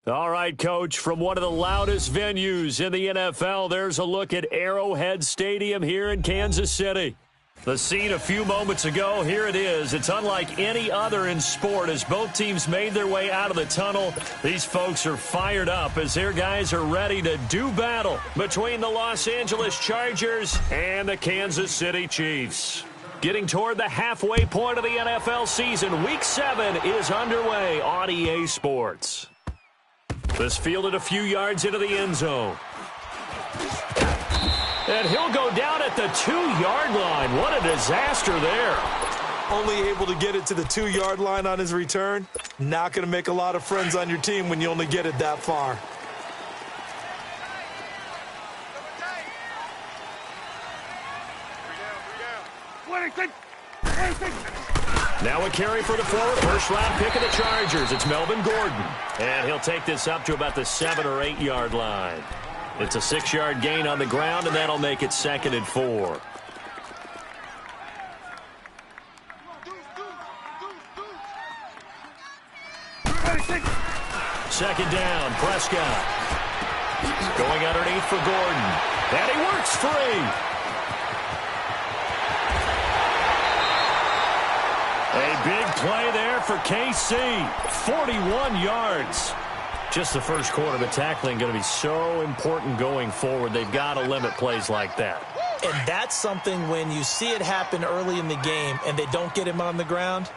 All right, Coach, from one of the loudest venues in the NFL, there's a look at Arrowhead Stadium here in Kansas City. The scene a few moments ago, here it is. It's unlike any other in sport as both teams made their way out of the tunnel. These folks are fired up as their guys are ready to do battle between the Los Angeles Chargers and the Kansas City Chiefs. Getting toward the halfway point of the NFL season, Week 7 is underway on EA Sports. This fielded a few yards into the end zone. And he'll go down at the 2-yard line. What a disaster there. Only able to get it to the 2-yard line on his return. Not going to make a lot of friends on your team when you only get it that far. Now a carry for the forward first-round pick of the Chargers. It's Melvin Gordon. And he'll take this up to about the 7- or 8-yard line. It's a 6-yard gain on the ground, and that'll make it 2nd and 4. Second down, Prescott. Going underneath for Gordon. And he works free. A big play there for KC. 41 yards. Just the first quarter, but tackling going to be so important going forward. They've got to limit plays like that. And that's something when you see it happen early in the game and they don't get him on the ground,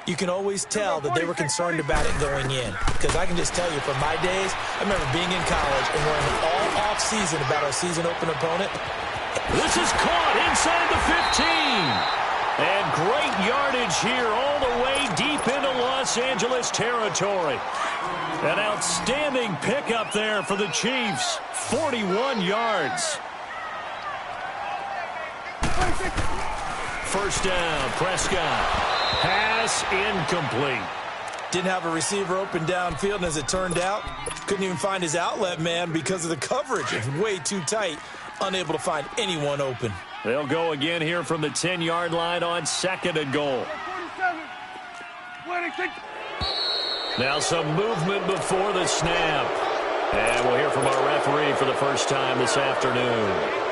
you can always tell that they were concerned about it going in. Because I can just tell you from my days, I remember being in college and worrying all off-season about our season-open opponent. This is caught inside the 15. And great yardage here all the way deep into Los Angeles territory. An outstanding pickup there for the Chiefs. 41 yards. First down, Prescott. Pass incomplete. Didn't have a receiver open downfield, and as it turned out, couldn't even find his outlet man because of the coverage. It was way too tight. Unable to find anyone open. They'll go again here from the 10-yard line on 2nd and goal. Now some movement before the snap. And we'll hear from our referee for the first time this afternoon.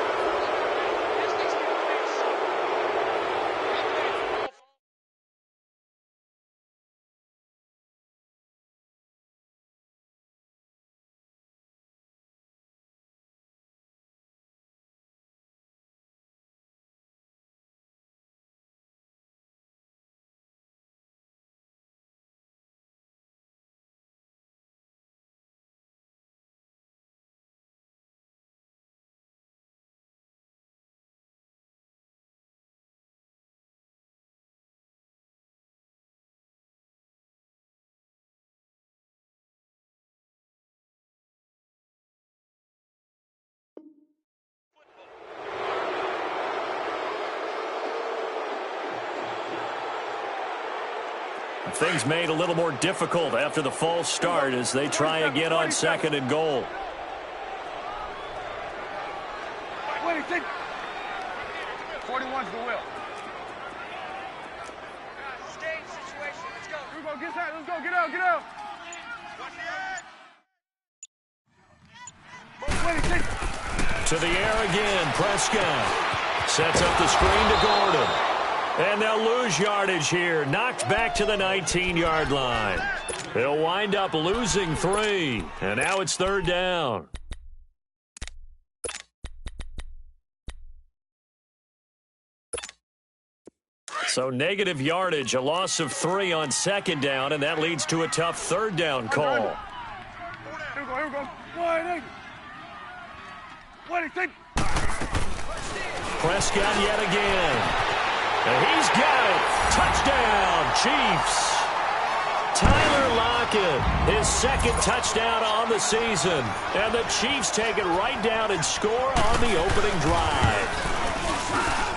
Things made a little more difficult after the false start as they try again on 2nd and goal. 41's the will. Stage situation. Let's go. Here we go. Get that. Let's go. Get out. Get out. To the air again. Prescott sets up the screen to Gordon. And they'll lose yardage here. Knocked back to the 19-yard line. They'll wind up losing 3. And now it's 3rd down. So negative yardage, a loss of 3 on 2nd down, and that leads to a tough 3rd down call. Here we go. Here we go. 1-8. Prescott yet again. And he's got it. Touchdown, Chiefs. Tyler Lockett, his 2nd touchdown on the season. And the Chiefs take it right down and score on the opening drive.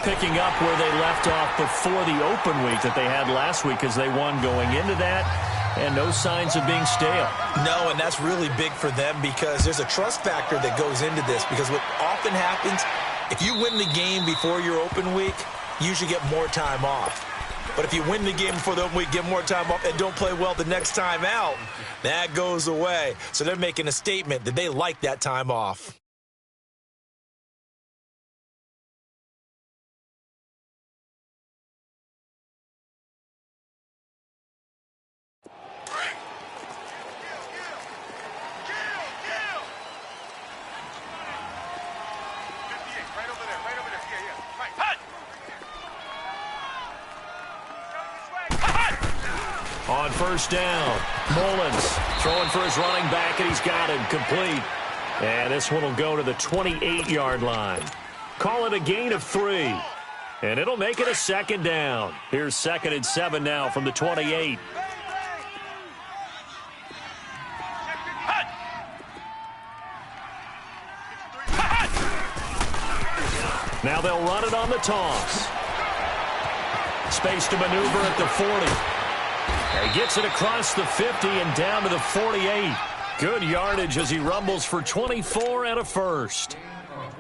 picking up where they left off before the open week that they had last week as they won going into that, and no signs of being stale. No, and that's really big for them because there's a trust factor that goes into this because what often happens, if you win the game before your open week, you usually get more time off. But if you win the game before the open week, get more time off, and don't play well the next time out, that goes away. So they're making a statement that they like that time off. On first down, Mullins throwing for his running back, and he's got it complete. And this one will go to the 28-yard line. Call it a gain of 3. And it'll make it a second down. Here's 2nd and 7 now from the 28. Now they'll run it on the toss. Space to maneuver at the 40. He gets it across the 50 and down to the 48. Good yardage as he rumbles for 24 and a first.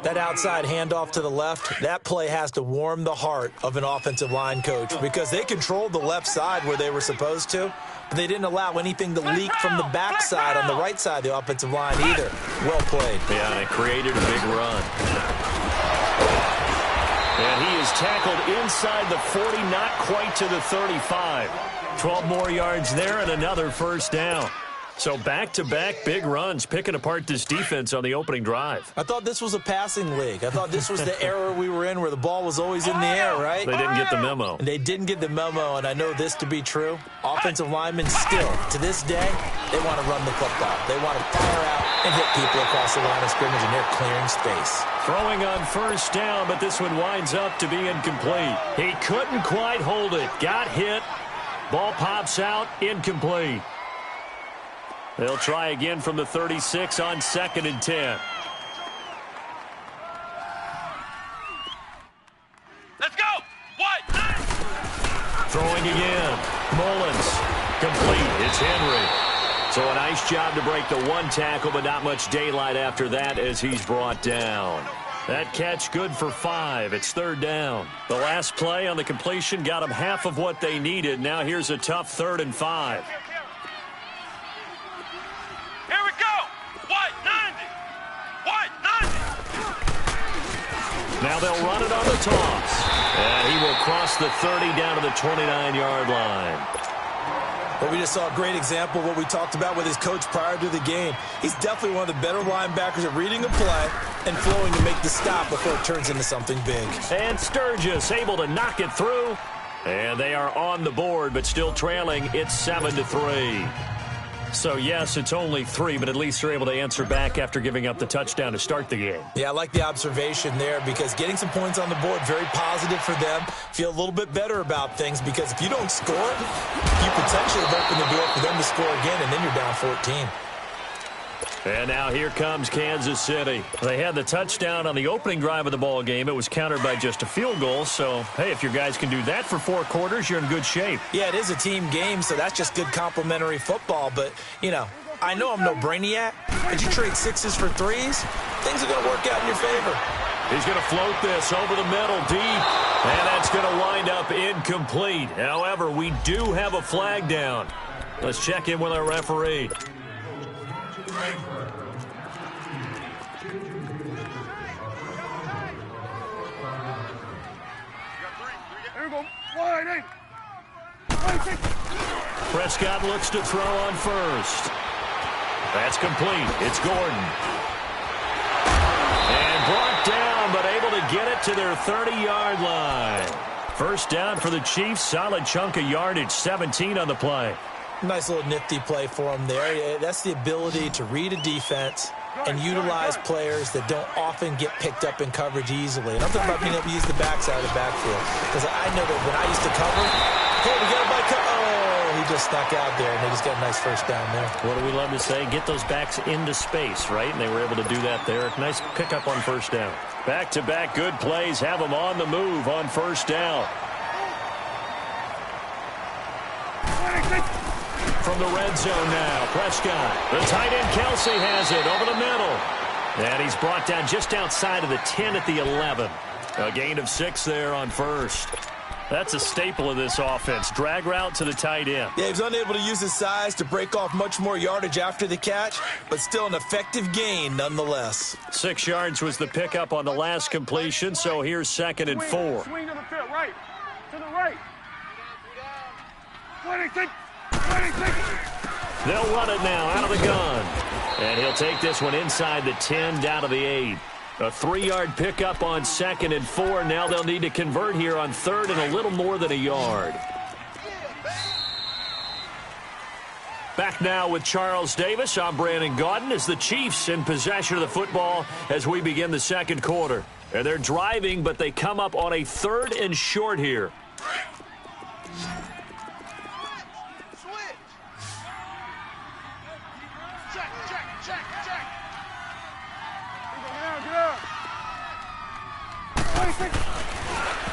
That outside handoff to the left, that play has to warm the heart of an offensive line coach because they controlled the left side where they were supposed to, but they didn't allow anything to leak from the backside on the right side of the offensive line either. Well played. Yeah, and it created a big run. And he is tackled inside the 40, not quite to the 35. 12 more yards there and another first down. So back-to-back big runs, picking apart this defense on the opening drive. I thought this was a passing league. I thought this was the era we were in where the ball was always in the air, right? They didn't get the memo. And they didn't get the memo, and I know this to be true. Offensive linemen still, to this day, they want to run the football. They want to fire out and hit people across the line of scrimmage, and they're clearing space. Throwing on first down, but this one winds up to be incomplete. He couldn't quite hold it. Got hit. Ball pops out, incomplete. They'll try again from the 36 on 2nd and 10. Let's go! What? Throwing again. Mullins. Complete. It's Henry. So a nice job to break the one tackle, but not much daylight after that as he's brought down. That catch good for 5. It's 3rd down. The last play on the completion got them half of what they needed. Now here's a tough 3rd and 5. Here we go! What? 90! What? 90! Now they'll run it on the toss. And he will cross the 30 down to the 29-yard line. But we just saw a great example of what we talked about with his coach prior to the game. He's definitely one of the better linebackers at reading a play and flowing to make the stop before it turns into something big. And Sturgis able to knock it through. And they are on the board, but still trailing. It's 7-3. So, yes, it's only 3, but at least they're able to answer back after giving up the touchdown to start the game. Yeah, I like the observation there because getting some points on the board, very positive for them. Feel a little bit better about things because if you don't score, you potentially have opened the door for them to score again, and then you're down 14. And now here comes Kansas City. They had the touchdown on the opening drive of the ball game. It was countered by just a field goal. So, hey, if your guys can do that for 4 quarters, you're in good shape. Yeah, it is a team game, so that's just good complimentary football. But, you know, I know I'm no brainiac, but you trade 6s for 3s, things are going to work out in your favor. He's going to float this over the middle deep, and that's going to wind up incomplete. However, we do have a flag down. Let's check in with our referee. Prescott looks to throw on first. That's complete. It's Gordon. And brought down, but able to get it to their 30-yard line. First down for the Chiefs. Solid chunk of yardage. 17 on the play. Nice little nifty play for him there. That's the ability to read a defense and utilize players that don't often get picked up in coverage easily. And I'm talking about being able to use the backside of the backfield. Because I know that when I used to cover, hey, we got a by cover. Oh, he he just snuck out there, and they just got a nice first down there. What do we love to say? Get those backs into space, right? And they were able to do that there. Nice pickup on first down. Back-to-back good plays have them on the move on first down. From the red zone now, Prescott. The tight end Kelsey has it over the middle. And he's brought down just outside of the 10 at the 11. A gain of 6 there on first. That's a staple of this offense. Drag route to the tight end. Yeah, he was unable to use his size to break off much more yardage after the catch, but still an effective gain nonetheless. 6 yards was the pickup on the last completion, so here's 2nd and 4. Swing to the field, right. To the right. 26. They'll run it now out of the gun. And he'll take this one inside the 10 down to the 8. A 3-yard pickup on 2nd and 4. Now they'll need to convert here on 3rd and a little more than a yard. Back now with Charles Davis. I'm Brandon Gaudin as the Chiefs in possession of the football as we begin the second quarter. And they're driving, but they come up on a 3rd and short here.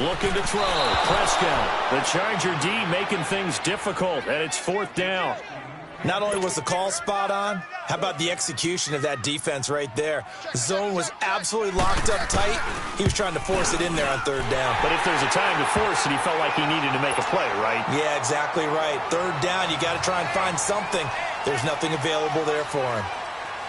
Looking to throw. Prescott. The Charger D making things difficult, and it's 4th down. Not only was the call spot on, how about the execution of that defense right there? The zone was absolutely locked up tight. He was trying to force it in there on 3rd down. But if there's a time to force it, he felt like he needed to make a play, right? Yeah, exactly right. 3rd down, you got to try and find something. There's nothing available there for him.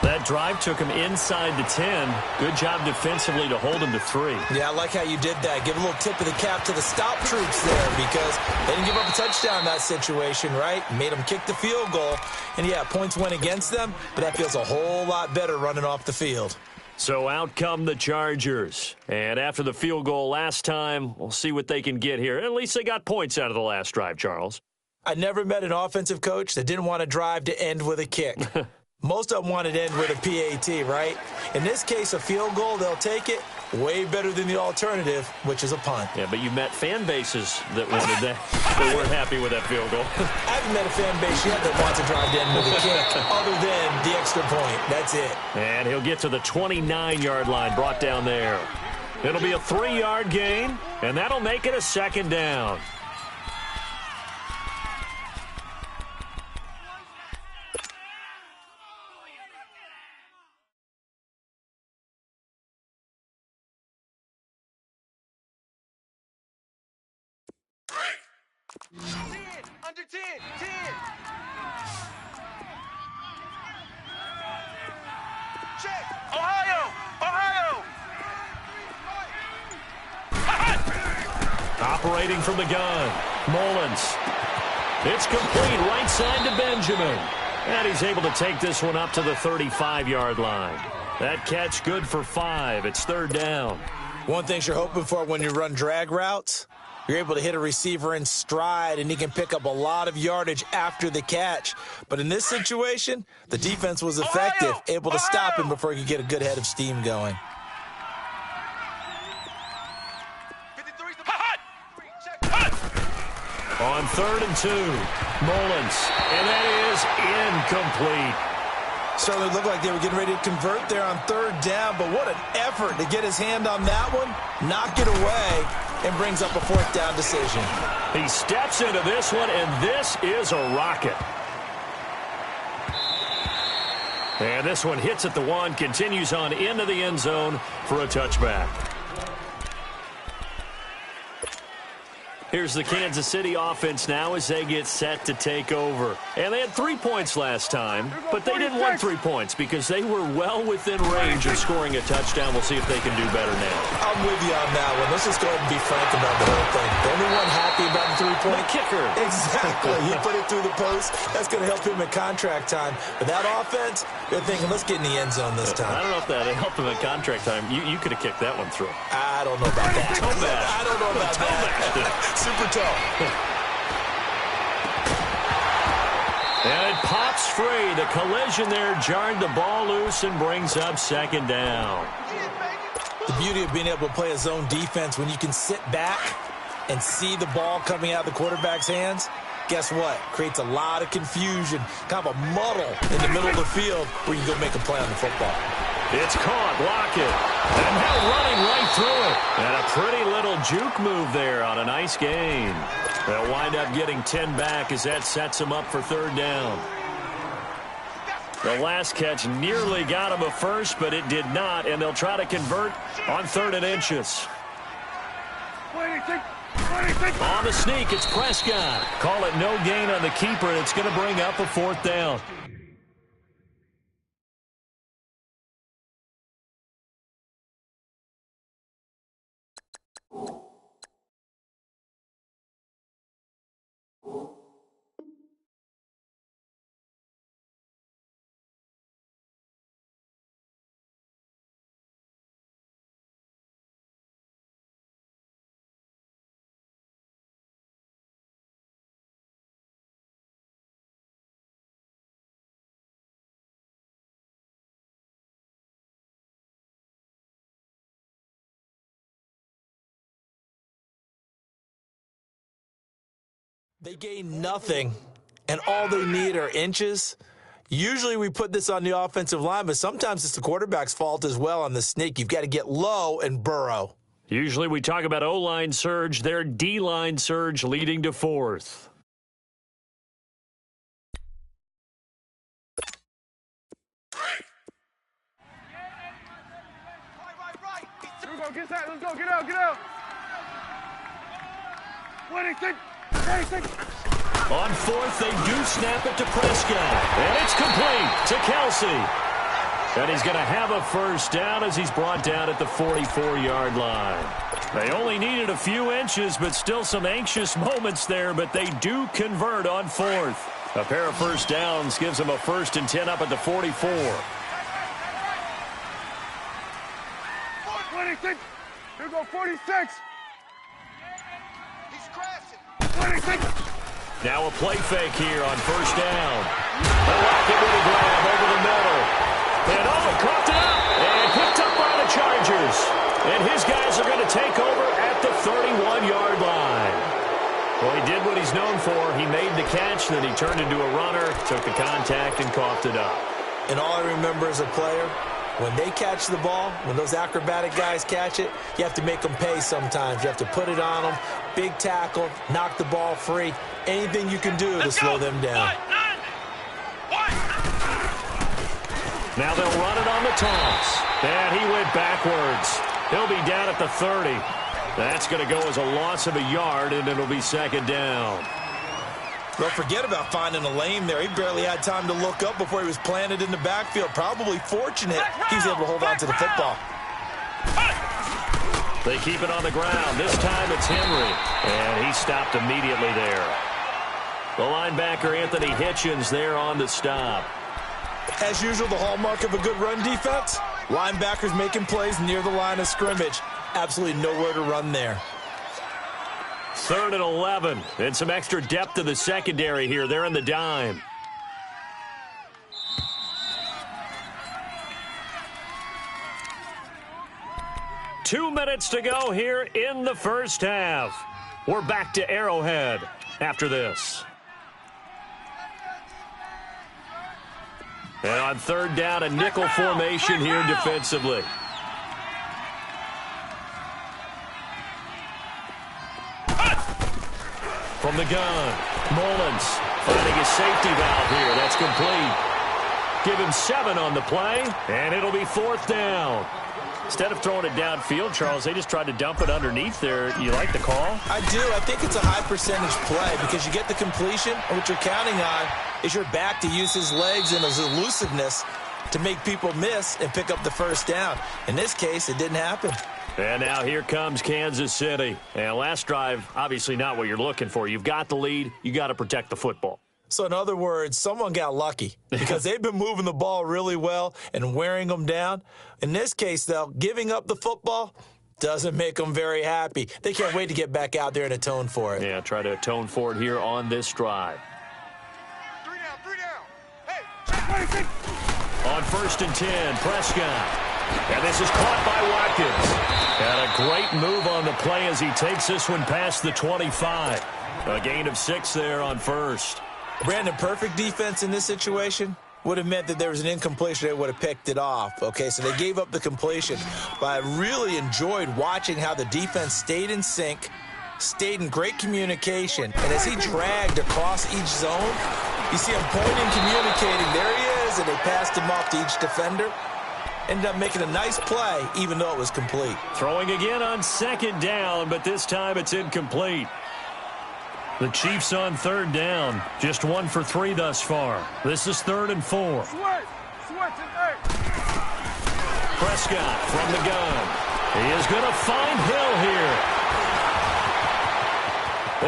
That drive took him inside the 10. Good job defensively to hold him to 3. Yeah, I like how you did that. Give a little tip of the cap to the stop troops there because they didn't give up a touchdown in that situation, right? Made them kick the field goal. And, yeah, points went against them, but that feels a whole lot better running off the field. So out come the Chargers. And after the field goal last time, we'll see what they can get here. At least they got points out of the last drive, Charles. I never met an offensive coach that didn't want a drive to end with a kick. Most of them want it to end with a PAT, right? In this case, a field goal, they'll take it. Way better than the alternative, which is a punt. Yeah, but you met fan bases that wanted that, that weren't happy with that field goal. I haven't met a fan base yet that wants a drive to end with a kick, other than the extra point. That's it. And he'll get to the 29-yard line, brought down there. It'll be a 3-yard gain, and that'll make it a 2nd down. Under 10. Check. Ohio. Operating from the gun, Mullins. It's complete right side to Benjamin. And he's able to take this one up to the 35-yard line. That catch good for 5. It's 3rd down. One thing you're hoping for when you run drag routes, you're able to hit a receiver in stride, and he can pick up a lot of yardage after the catch. But in this situation, the defense was effective, able to stop him before he could get a good head of steam going. On 3rd and 2, Mullins, and that is incomplete. Certainly looked like they were getting ready to convert there on 3rd down, but what an effort to get his hand on that one, knock it away, and brings up a 4th down decision. He steps into this one, and this is a rocket. And this one hits at the 1, continues on into the end zone for a touchback. Here's the Kansas City offense now as they get set to take over. And they had 3 points last time, but they didn't want 3 points because they were well within range of scoring a touchdown. We'll see if they can do better now. I'm with you on that one. Let's just go ahead and be frank about the whole thing. The only one happy about the 3-point the kicker. Exactly. He put it through the post. That's going to help him at contract time. But that offense, they're thinking, let's get in the end zone this time. I don't know if that helped him at contract time. You could have kicked that one through. I don't know about that. I don't know about that. Super toe. And it pops free. The collision there jarred the ball loose and brings up 2nd down. The beauty of being able to play a zone defense when you can sit back and see the ball coming out of the quarterback's hands guess what? Creates a lot of confusion, kind of a muddle in the middle of the field where you can go make a play on the football. It's caught, Lockett, and now running right through it. And a pretty little juke move there on a nice gain. They'll wind up getting 10 back as that sets them up for third down. The last catch nearly got him a first, but it did not, and they'll try to convert on 3rd and inches. On the sneak, it's Prescott. Call it no gain on the keeper, and it's going to bring up a 4th down. They gain nothing, and all they need are inches. Usually we put this on the offensive line, but sometimes it's the quarterback's fault as well on the sneak. You've got to get low and burrow. Usually we talk about O-line surge, their D-line surge leading to 4th. Get that. Let's go. Get out. Get out. 26. On 4th, they do snap it to Prescott. And it's complete to Kelsey. And he's going to have a first down as he's brought down at the 44-yard line. They only needed a few inches, but still some anxious moments there, but they do convert on 4th. A pair of first downs gives them a 1st and 10 up at the 44. 26. Here we go, 46. He's crashing. 26. Now a play fake here on first down. A Lockett with a grab over the middle. And Owen caught it up and picked up by the Chargers. And his guys are going to take over at the 31-yard line. Well, he did what he's known for. He made the catch, then he turned into a runner, took the contact, and coughed it up. And all I remember as a player, when they catch the ball, when those acrobatic guys catch it, you have to make them pay sometimes. You have to put it on them, big tackle, knock the ball free, anything you can do to slow them down. Now they'll run it on the toss. And he went backwards. He'll be down at the 30. That's going to go as a loss of a yard, and it'll be second down. Don't forget about finding a lane there. He barely had time to look up before he was planted in the backfield. Probably fortunate he was able to hold on to the football. They keep it on the ground. This time it's Henry. And he stopped immediately there. The linebacker, Anthony Hitchens, there on the stop. As usual, the hallmark of a good run defense, linebackers making plays near the line of scrimmage. Absolutely nowhere to run there. 3rd and 11. And some extra depth to the secondary here. They're in the dime. Two minutes to go here in the first half. We're back to Arrowhead after this. And on 3rd down, a nickel formation here defensively. From the gun, Mullins finding his safety valve here. That's complete. Give him 7 on the play, and it'll be 4th down. Instead of throwing it downfield, Charles, they just tried to dump it underneath there. You like the call? I do. I think it's a high percentage play because you get the completion, and what you're counting on is your back to use his legs and his elusiveness to make people miss and pick up the first down. In this case, it didn't happen. And now here comes Kansas City. And last drive, obviously not what you're looking for. You've got the lead. You got to protect the football. So in other words, someone got lucky because they've been moving the ball really well and wearing them down. In this case, though, giving up the football doesn't make them very happy. They can't wait to get back out there and atone for it. Yeah, try to atone for it here on this drive. 3 down. Hey, check 26. On 1st and 10, Prescott. And this is caught by Watkins. And a great move on the play as he takes this one past the 25. A gain of 6 there on first. Brandon, perfect defense in this situation would have meant that there was an incompletion. They would have picked it off. Okay, so they gave up the completion. But I really enjoyed watching how the defense stayed in sync, stayed in great communication. And as he dragged across each zone, you see him pointing, communicating. There he is, and they passed him off to each defender. Ended up making a nice play, even though it was complete. Throwing again on second down, but this time it's incomplete. The Chiefs on third down. Just 1 for 3 thus far. This is 3rd and 4. Prescott from the gun. He is going to find Hill here.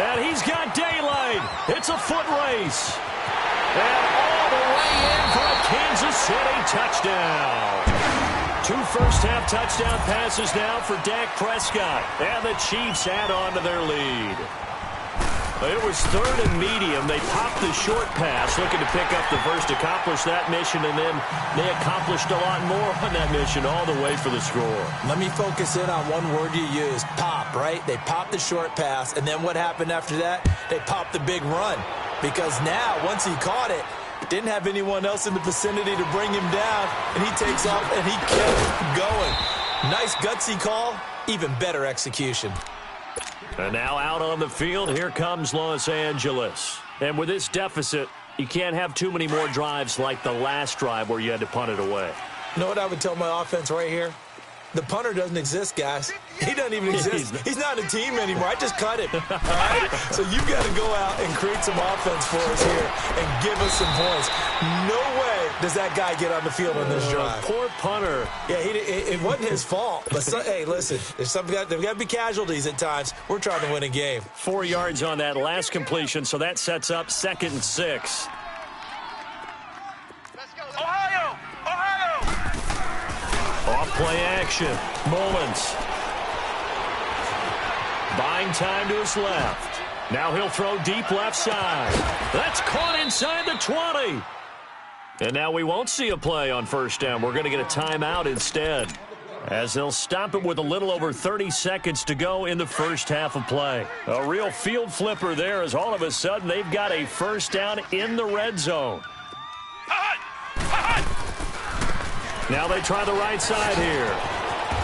And he's got daylight. It's a foot race. And all the way in for a Kansas City touchdown. 2 first-half touchdown passes now for Dak Prescott. And the Chiefs add on to their lead. It was 3rd and medium. They popped the short pass, looking to pick up the first, accomplish that mission, and then they accomplished a lot more on that mission all the way for the score. Let me focus in on one word you used, pop, right? They popped the short pass, and then what happened after that? They popped the big run. Because now, once he caught it, didn't have anyone else in the vicinity to bring him down, and he takes off, and he kept going. Nice gutsy call, even better execution. And now out on the field, here comes Los Angeles. And with this deficit, you can't have too many more drives like the last drive where you had to punt it away. You know what I would tell my offense right here? The punter doesn't exist, guys. He doesn't even exist. He's not a team anymore. I just cut him. All right? So you've got to go out and create some offense for us here and give us some points. No way does that guy get on the field on this drive. Poor punter. Yeah, it wasn't his fault. But, hey, listen, there's got to be casualties at times. We're trying to win a game. 4 yards on that last completion, so that sets up 2nd and 6. Off play action. Mullins. Buying time to his left. Now he'll throw deep left side. That's caught inside the 20. And now we won't see a play on first down. We're going to get a timeout instead, as they'll stop it with a little over 30 seconds to go in the first half of play. A real field flipper there, as all of a sudden they've got a first down in the red zone. Now they try the right side here.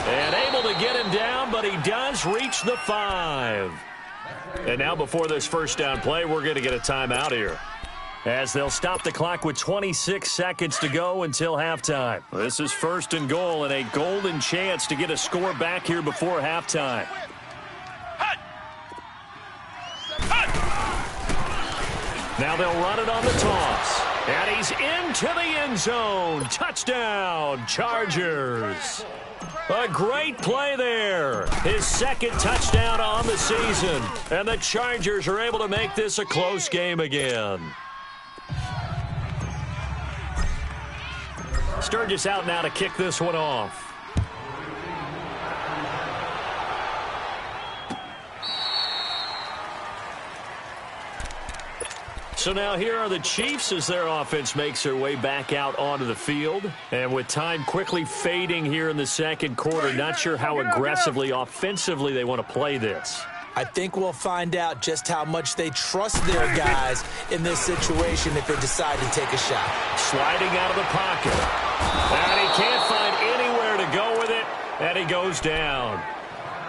And able to get him down, but he does reach the 5. And now before this first down play, we're going to get a timeout here, as they'll stop the clock with 26 seconds to go until halftime. This is 1st and goal, and a golden chance to get a score back here before halftime. Now they'll run it on the toss. And he's into the end zone. Touchdown, Chargers. A great play there. His 2nd touchdown on the season. And the Chargers are able to make this a close game again. Sturgis out now to kick this one off. So now here are the Chiefs as their offense makes their way back out onto the field. And with time quickly fading here in the second quarter, not sure how aggressively, offensively they want to play this. I think we'll find out just how much they trust their guys in this situation if they decide to take a shot. Sliding out of the pocket. And he can't find anywhere to go with it, and he goes down.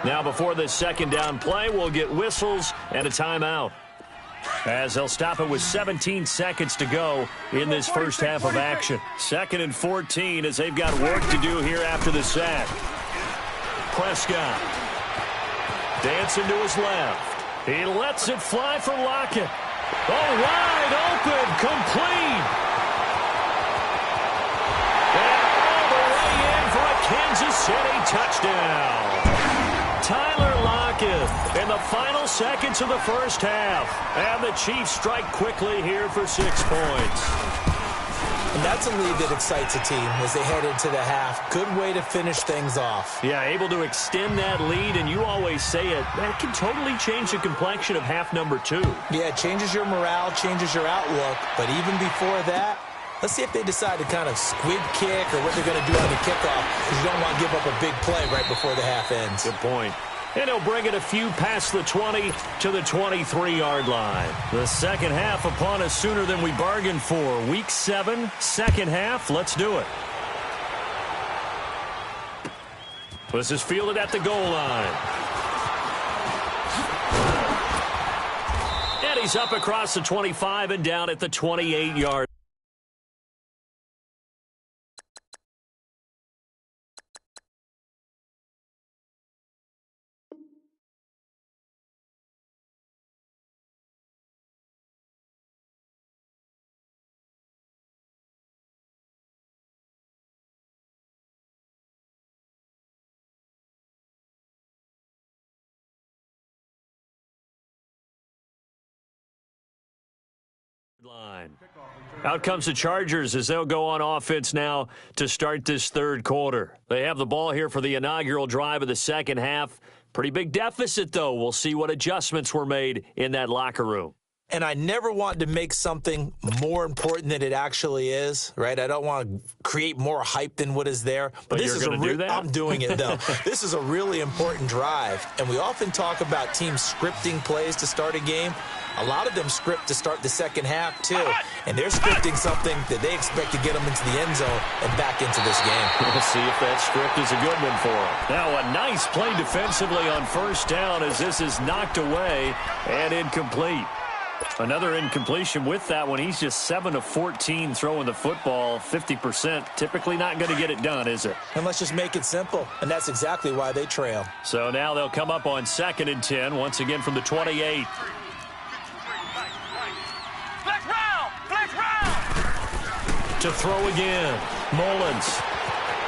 Now before this second down play, we'll get whistles and a timeout, as they'll stop it with 17 seconds to go in this first half of action. 2nd and 14 as they've got work to do here after the sack. Prescott dancing to his left. He lets it fly for Lockett. Oh, wide open, complete. And all the way in for a Kansas City touchdown. Tyler Lockett in the final seconds of the first half. And the Chiefs strike quickly here for 6 points. And that's a lead that excites a team as they head into the half. Good way to finish things off. Yeah, able to extend that lead, and you always say it, that can totally change the complexion of half number 2. Yeah, it changes your morale, changes your outlook. But even before that, Let's see if they decide to kind of squib kick or what they're going to do on the kickoff, because you don't want to give up a big play right before the half ends. Good point. And he'll bring it a few past the 20 to the 23-yard line. The second half upon us sooner than we bargained for. Week 7, second half. Let's do it. This is fielded at the goal line. And he's up across the 25 and down at the 28-yard. Line. Out comes the Chargers as they'll go on offense now to start this third quarter. They have the ball here for the inaugural drive of the second half. Pretty big deficit, though. We'll see what adjustments were made in that locker room. And I never want to make something more important than it actually is, right? I don't want to create more hype than what is there. But this is do that? I'm doing it, though. This is a really important drive. And we often talk about teams scripting plays to start a game. A lot of them script to start the second half, too. And they're scripting something that they expect to get them into the end zone and back into this game. We'll see if that script is a good one for them. Now a nice play defensively on first down as this is knocked away and incomplete. Another incompletion with that one. He's just 7 of 14 throwing the football, 50%. Typically not going to get it done, is it? And let's just make it simple. And that's exactly why they trail. So now they'll come up on 2nd and 10, once again from the 28. To throw again. Mullins.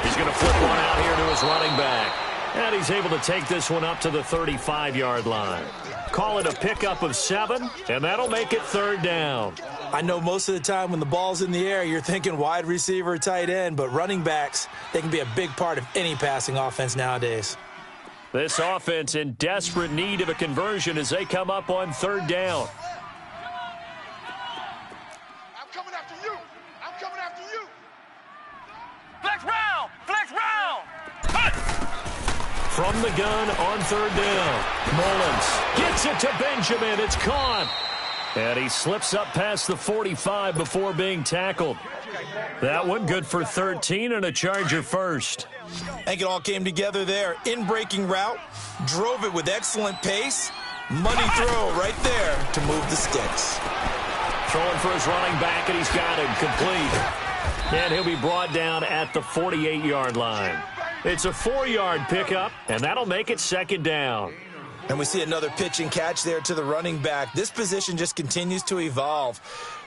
He's going to flip one out here to his running back. And he's able to take this one up to the 35-yard line. Call it a pickup of 7, and that'll make it third down. I know most of the time when the ball's in the air, you're thinking wide receiver, tight end, but running backs, they can be a big part of any passing offense nowadays. This offense in desperate need of a conversion as they come up on third down. I'm coming after you. I'm coming after you. Flex round. Flex round. From the gun on third down. Mullins gets it to Benjamin. It's caught. And he slips up past the 45 before being tackled. That one good for 13 and a Charger first. I think it all came together there. In-breaking route, drove it with excellent pace. Money throw right there to move the sticks. Throwing for his running back, and he's got him complete. And he'll be brought down at the 48-yard line. It's a 4-yard pickup, and that'll make it second down. And we see another pitch and catch there to the running back. This position just continues to evolve.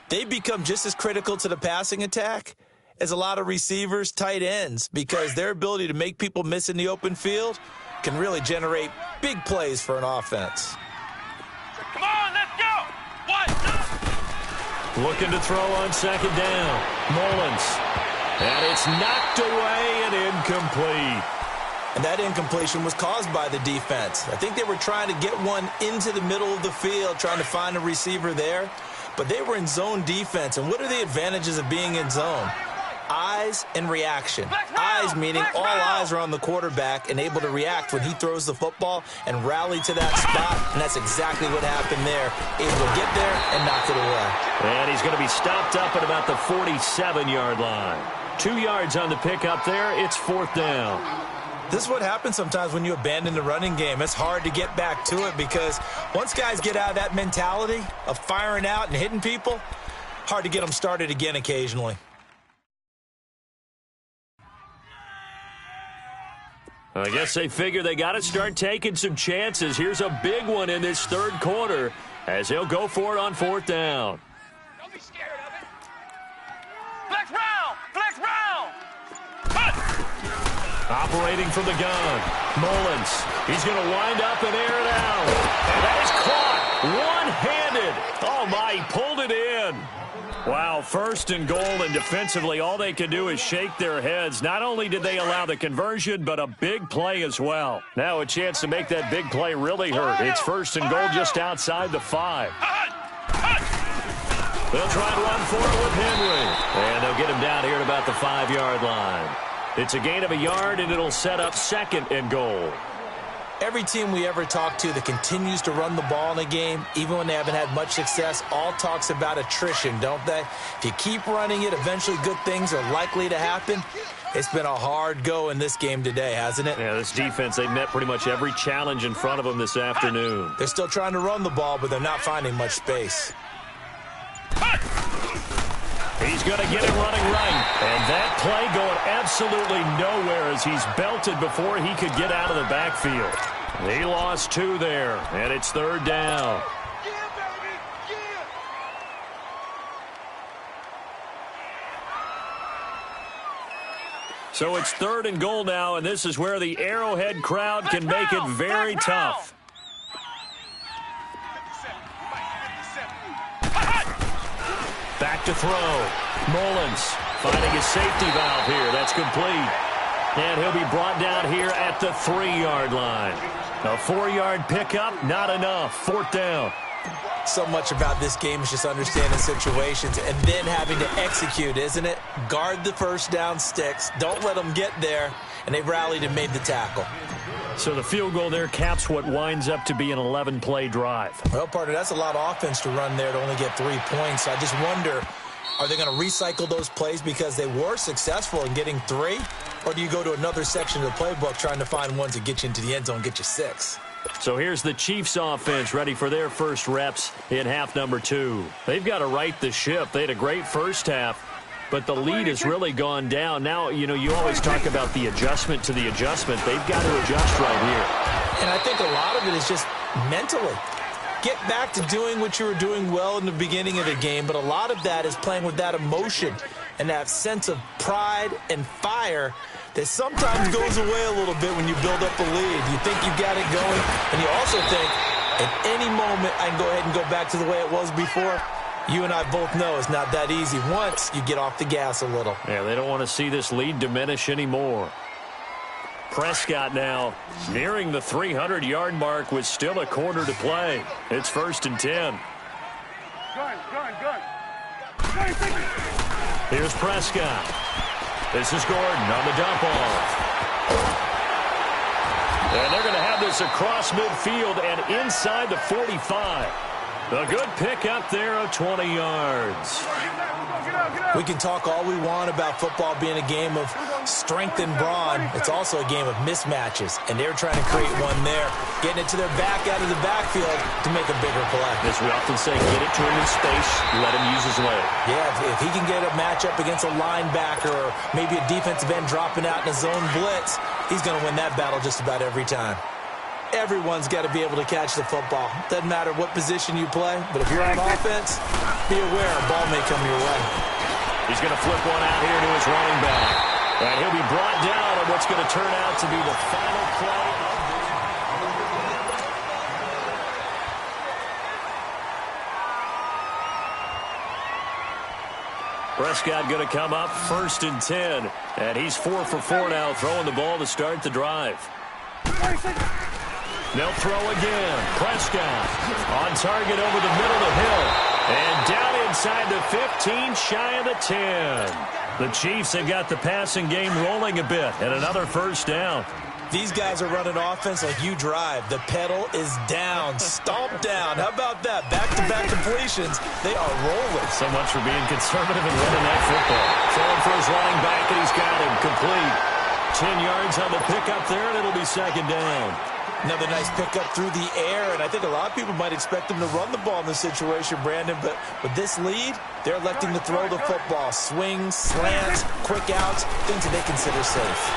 They've become just as critical to the passing attack as a lot of receivers, tight ends, because their ability to make people miss in the open field can really generate big plays for an offense. Come on, let's go. 1, 2. Looking to throw on second down. Mullins. And it's knocked away and incomplete. And that incompletion was caused by the defense. I think they were trying to get one into the middle of the field, trying to find a receiver there. But they were in zone defense. And what are the advantages of being in zone? Eyes and reaction. Eyes meaning all eyes are on the quarterback and able to react when he throws the football and rally to that spot. And that's exactly what happened there. Able to get there and knock it away. And he's going to be stopped up at about the 47-yard line. 2 yards on the pickup there. It's fourth down. This is what happens sometimes when you abandon the running game. It's hard to get back to it because once guys get out of that mentality of firing out and hitting people, hard to get them started again occasionally. I guess they figure they got to start taking some chances. Here's a big one in this third quarter as he'll go for it on fourth down. Don't be scared of it. Flex round. Flex round. Operating from the gun. Mullins. He's going to wind up and air it out. And that is caught one-handed. Oh, my, he pulled it in. Wow, first and goal, and defensively all they can do is shake their heads. Not only did they allow the conversion, but a big play as well. Now a chance to make that big play really hurt. It's first and goal just outside the 5. They'll try to run for it with Henry. And they'll get him down here at about the 5-yard line. It's a gain of a yard, and it'll set up 2nd and goal. Every team we ever talk to that continues to run the ball in a game, even when they haven't had much success, all talks about attrition, don't they? If you keep running it, eventually good things are likely to happen. It's been a hard go in this game today, hasn't it? Yeah, this defense, they've met pretty much every challenge in front of them this afternoon. They're still trying to run the ball, but they're not finding much space. He's going to get him running right. And that play going absolutely nowhere as he's belted before he could get out of the backfield. He lost 2 there, and it's 3rd down. So it's 3rd and goal now, and this is where the Arrowhead crowd can make it very tough. Back to throw. Mullins finding his safety valve here. That's complete. And he'll be brought down here at the 3-yard line. A 4-yard pickup, not enough. 4th down. So much about this game is just understanding situations and then having to execute, isn't it? Guard the first down sticks. Don't let them get there. And they rallied and made the tackle. So the field goal there caps what winds up to be an 11-play drive. Well, partner, that's a lot of offense to run there to only get 3 points. I just wonder, are they going to recycle those plays because they were successful in getting 3? Or do you go to another section of the playbook trying to find ones that get you into the end zone and get you 6? So here's the Chiefs offense ready for their first reps in half number 2. They've got to right the ship. They had a great first half, but the lead has really gone down. Now, you know, you always talk about the adjustment to the adjustment. They've got to adjust right here. And I think a lot of it is just mentally. Get back to doing what you were doing well in the beginning of the game, but a lot of that is playing with that emotion and that sense of pride and fire that sometimes goes away a little bit when you build up a lead. You think you got it going, and you also think at any moment I can go ahead and go back to the way it was before. You and I both know it's not that easy once you get off the gas a little. Yeah, they don't want to see this lead diminish anymore. Prescott now nearing the 300-yard mark with still a quarter to play. It's 1st and 10. Here's Prescott. This is Gordon on the dump off. And they're going to have this across midfield and inside the 45. A good pick up there of 20 yards. We can talk all we want about football being a game of strength and brawn. It's also a game of mismatches, and they're trying to create one there, getting it to their back out of the backfield to make a bigger play. As we often say, get it to him in space, let him use his leg. Yeah, if he can get a matchup against a linebacker or maybe a defensive end dropping out in a zone blitz, he's going to win that battle just about every time. Everyone's got to be able to catch the football. Doesn't matter what position you play, but if you're on offense, be aware a ball may come your way. He's going to flip one out here to his running back. And he'll be brought down on what's going to turn out to be the final play. Prescott going to come up 1st and 10. And he's 4 for 4 now, throwing the ball to start the drive. They'll throw again. Prescott on target over the middle of the hill. And down inside the 15, shy of the 10. The Chiefs have got the passing game rolling a bit. And another 1st down. These guys are running offense like you drive. The pedal is down, stomped down. How about that? Back-to-back completions. They are rolling. So much for being conservative and running that football. Throwing for his running back, and he's got him complete. 10 yards on the pickup there, and it'll be 2nd down. Another nice pickup through the air, and I think a lot of people might expect them to run the ball in this situation, Brandon, but with this lead, they're electing to throw the football. Swings, slants, quick outs, things that they consider safe.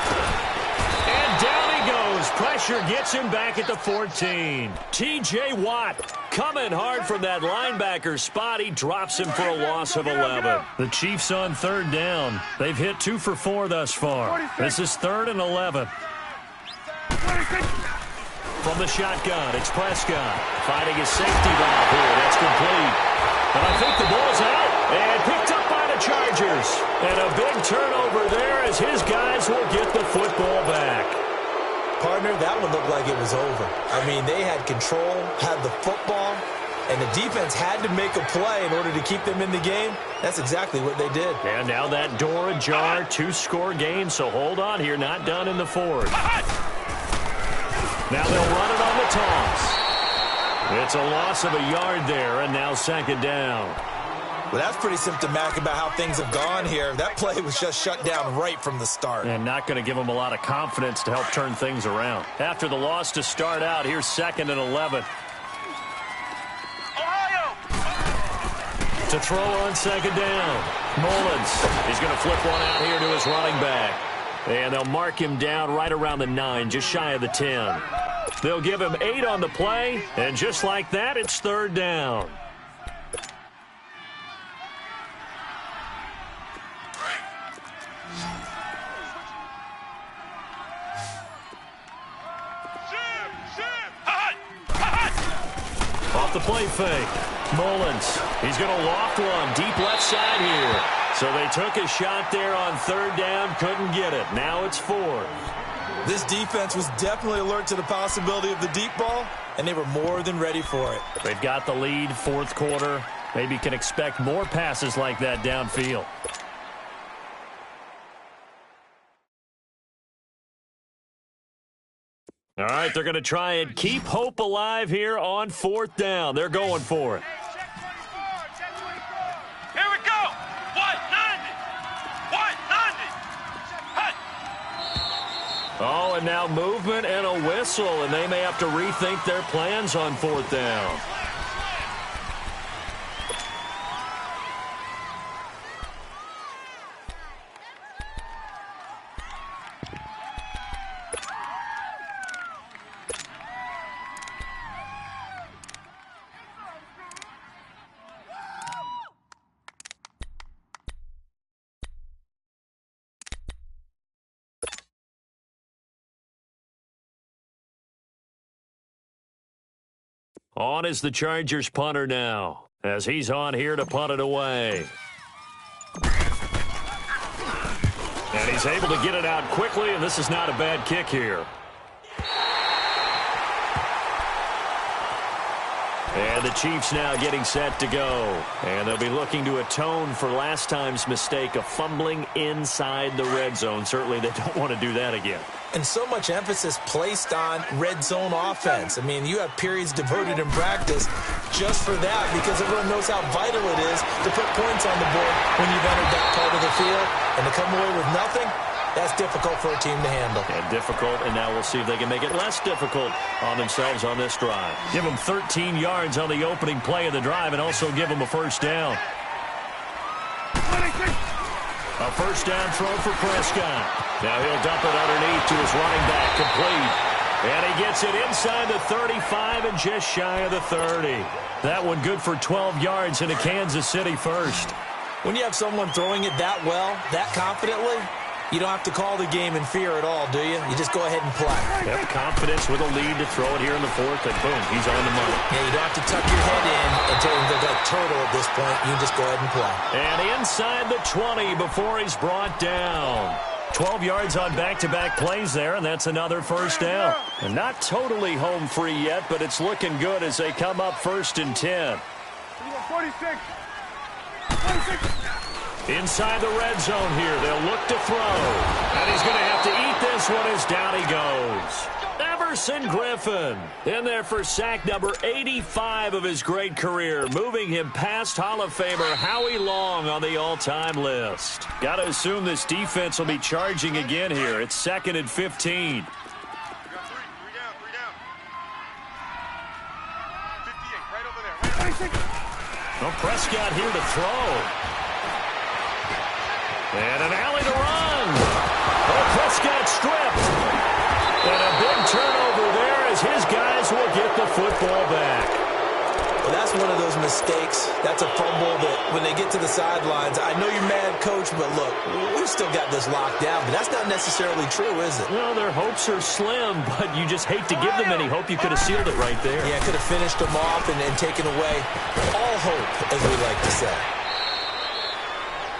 And down he goes. Pressure gets him back at the 14. T.J. Watt coming hard from that linebacker spot. He drops him for a loss of 11. The Chiefs on 3rd down. They've hit 2 for 4 thus far. This is 3rd and 11. From the shotgun, it's Prescott finding his safety valve here. That's complete. And I think the ball's out and picked up by the Chargers. And a big turnover there as his guys will get the football back. Partner, that one looked like it was over. I mean, they had control, had the football, and the defense had to make a play in order to keep them in the game. That's exactly what they did. And now that door ajar, 2-score game, so hold on here, not done in the fourth. Now they'll run it on the toss. It's a loss of a yard there, and now second down. Well, that's pretty symptomatic about how things have gone here. That play was just shut down right from the start. And not going to give them a lot of confidence to help turn things around. After the loss to start out, here's 2nd and 11. Ohio! To throw on second down. Mullins. He's going to flip one out here to his running back. And they'll mark him down right around the 9, just shy of the 10. They'll give him 8 on the play, and just like that, it's 3rd down. Off the play fake. Mullins. He's going to loft one deep left side here. So they took a shot there on 3rd down, couldn't get it. Now it's 4th. This defense was definitely alert to the possibility of the deep ball, and they were more than ready for it. They've got the lead, 4th quarter. Maybe can expect more passes like that downfield. All right, they're going to try and keep hope alive here on 4th down. They're going for it. Here we go! 190! 190! Hey! Oh, and now movement and a whistle, and they may have to rethink their plans on 4th down. On is the Chargers punter now, as he's on here to punt it away. And he's able to get it out quickly, and this is not a bad kick here. And the Chiefs now getting set to go. And they'll be looking to atone for last time's mistake of fumbling inside the red zone. Certainly they don't want to do that again. And so much emphasis placed on red zone offense. I mean, you have periods devoted in practice just for that because everyone knows how vital it is to put points on the board when you've entered that part of the field. And to come away with nothing, that's difficult for a team to handle. And difficult, and now we'll see if they can make it less difficult on themselves on this drive. Give them 13 yards on the opening play of the drive and also give them a 1st down. A 1st down throw for Prescott. Now he'll dump it underneath to his running back, complete. And he gets it inside the 35 and just shy of the 30. That one good for 12 yards into Kansas City 1st. When you have someone throwing it that well, that confidently, you don't have to call the game in fear at all, do you? You just go ahead and play. Yep, confidence with a lead to throw it here in the 4th, and boom, he's on the money. Yeah, you don't have to tuck your head in and tell him to look like turtle at this point. You can just go ahead and play. And inside the 20 before he's brought down. 12 yards on back-to-back plays there, and that's another 1st down. And not totally home free yet, but it's looking good as they come up 1st and 10. 46! Inside the red zone here, they'll look to throw. And he's going to have to eat this one as down he goes. Everson Griffin in there for sack number 85 of his great career, moving him past Hall of Famer Howie Long on the all-time list. Got to assume this defense will be charging again here. It's 2nd and 15. Three down. 58, right over there. Right. Well, Prescott here to throw. And an alley to run. Oh, Prescott stripped. And a big turnover there as his guys will get the football back. Well, that's one of those mistakes. That's a fumble that when they get to the sidelines, I know you're mad, Coach, but look, we've still got this locked down. But that's not necessarily true, is it? Well, their hopes are slim, but you just hate to give them any hope. You could have sealed it right there. Yeah, could have finished them off and taken away all hope, as we like to say.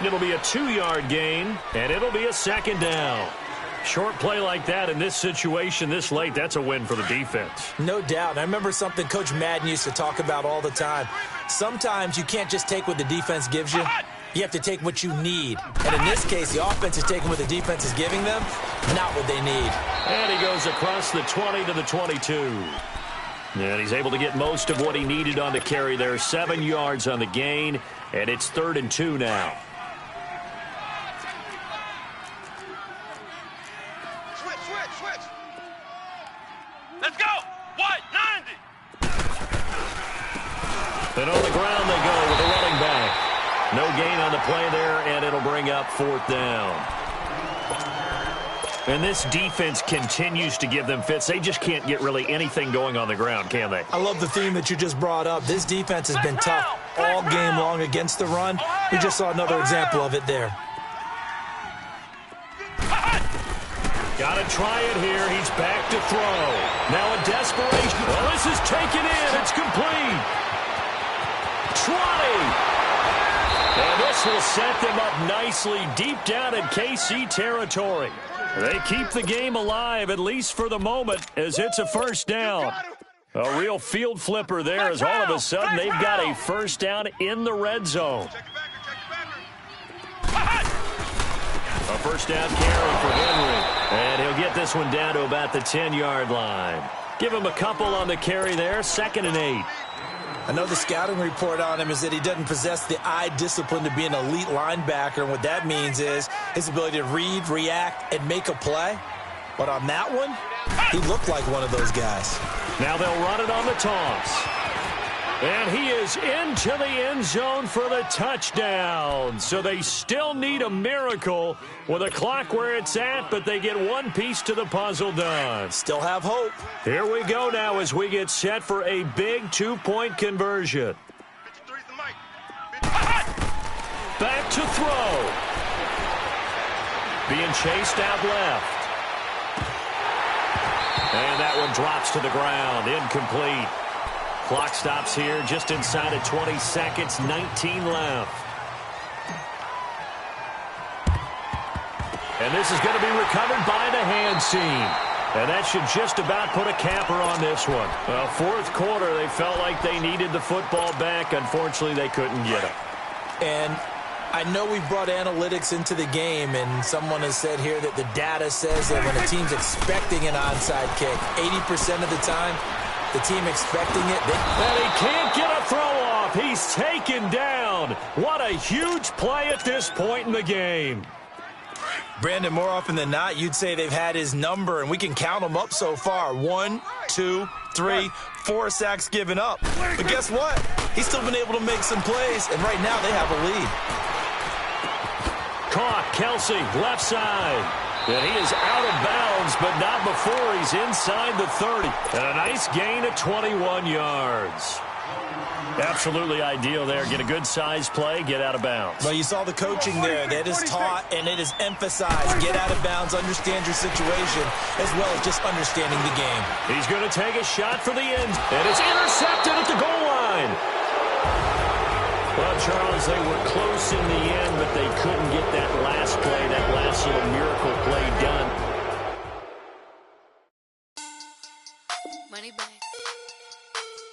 It'll be a 2-yard gain, and it'll be a 2nd down. Short play like that in this situation this late, that's a win for the defense. No doubt. I remember something Coach Madden used to talk about all the time. Sometimes you can't just take what the defense gives you. You have to take what you need. And in this case, the offense is taking what the defense is giving them, not what they need. And he goes across the 20 to the 22. And he's able to get most of what he needed on the carry there. 7 yards on the gain, and it's 3rd and 2 now. Switch. Let's go. What? 90. And on the ground they go with the running back. No gain on the play there, and it'll bring up 4th down. And this defense continues to give them fits. They just can't get really anything going on the ground, can they? I love the theme that you just brought up. This defense has been tough all game long against the run. We just saw another example of it there. Got to try it here. He's back to throw. Now a desperation. Well, this is taken in. It's complete. Trotty. And this will set them up nicely deep down in KC territory. They keep the game alive, at least for the moment, as it's a 1st down. A real field flipper there as all of a sudden they've got a 1st down in the red zone. A 1st down carry for Henry. And he'll get this one down to about the 10-yard line. Give him a couple on the carry there, 2nd and 8. I know the scouting report on him is that he doesn't possess the eye discipline to be an elite linebacker, and what that means is his ability to read, react, and make a play. But on that one, he looked like one of those guys. Now they'll run it on the toss. And he is into the end zone for the touchdown. So they still need a miracle with a clock where it's at, but they get one piece to the puzzle done. Still have hope. Here we go now as we get set for a big 2-point conversion. Back to throw. Being chased out left. And that one drops to the ground. Incomplete. Clock stops here just inside of 20 seconds, 19 left. And this is going to be recovered by the hands team. And that should just about put a capper on this one. Well, 4th quarter, they felt like they needed the football back. Unfortunately, they couldn't get it. And I know we've brought analytics into the game, and someone has said here that the data says that when a team's expecting an onside kick, 80% of the time, the team expecting it. And he can't get a throw off. He's taken down. What a huge play at this point in the game. Brandon, more often than not, you'd say they've had his number, and we can count them up so far. 1, 2, 3, 4 sacks given up. But guess what? He's still been able to make some plays, and right now they have a lead. Caught, Kelsey, left side. And he is out of bounds, but not before he's inside the 30. And a nice gain of 21 yards. Absolutely ideal there. Get a good size play, get out of bounds. Well, you saw the coaching there. That is taught and it is emphasized. Get out of bounds, understand your situation, as well as just understanding the game. He's going to take a shot for the end, and it's intercepted at the goal line. Well, Charles, they were close in the end, but they couldn't get that last play, that last little miracle play done. Money back.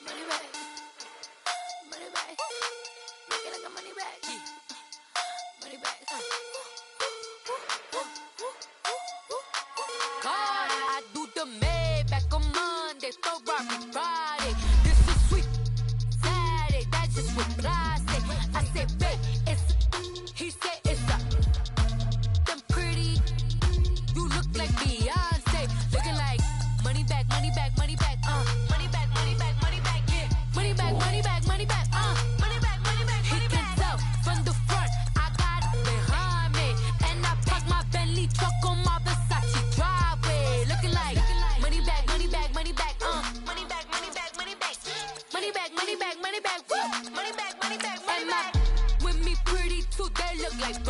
Money back. Money back. Make it like a money back. Money back. God, I do the Maybach on Monday, Ferrari Friday. This is sweet Saturday, that's just what I say. I say, babe, it's, he said it's a, them pretty, you look like Beyonce, looking like money back, money back, money back, money back, money back, money back, yeah, money back, money back, money back, money back, money back, he can tell from the front, I got it behind me, and I park my Bentley truck on my Versace driveway, looking like money back, money back, money back, money back, money back, money back, money back, money back, money back, money back, money back, money back, with me pretty too, they look like